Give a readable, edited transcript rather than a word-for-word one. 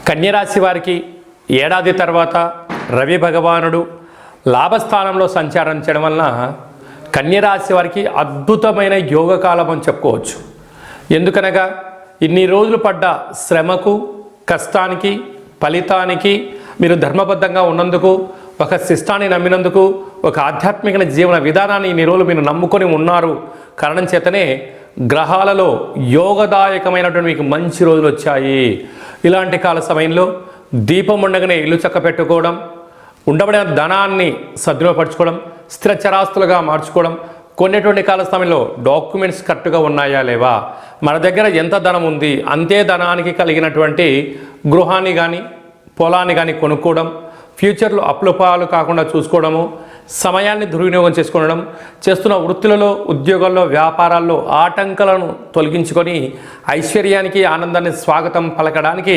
కన్యరాశి వారికి ఏడాది తర్వాత రవి భగవానుడు లాభస్థానంలో సంచారం చేయడం వలన కన్యరాశి వారికి అద్భుతమైన యోగకాలం అని చెప్పుకోవచ్చు. ఎందుకనగా ఇన్ని రోజులు పడ్డ శ్రమకు, కష్టానికి, ఫలితానికి మీరు ధర్మబద్ధంగా ఉన్నందుకు, ఒక శిష్టాన్ని నమ్మినందుకు, ఒక ఆధ్యాత్మిక జీవన విధానాన్ని ఇన్ని రోజులు మీరు నమ్ముకొని ఉన్నారు కారణం చేతనే గ్రహాలలో యోగదాయకమైనటువంటి మీకు మంచి రోజులు వచ్చాయి. ఇలాంటి కాల సమయంలో దీపం ఉండగానే ఇల్లు చక్క పెట్టుకోవడం, ఉండబడిన ధనాన్ని సద్వినియోగపరచుకోవడం, స్థిరచరాస్తులుగా మార్చుకోవడం, కొనేటువంటి కాల సమయంలో డాక్యుమెంట్స్ కరెక్ట్గా ఉన్నాయా లేవా, మన దగ్గర ఎంత ధనం ఉంది అంతే ధనానికి కలిగినటువంటి గృహాన్ని కానీ పొలాన్ని కానీ కొనుక్కోవడం, ఫ్యూచర్లో అప్పులపాలు కాకుండా చూసుకోవడము, సమయాన్ని దుర్వినియోగం చేసుకోవడం, చేస్తున్న వృత్తులలో, ఉద్యోగాల్లో, వ్యాపారాల్లో ఆటంకాలను తొలగించుకొని ఐశ్వర్యానికి, ఆనందాన్ని స్వాగతం పలకడానికి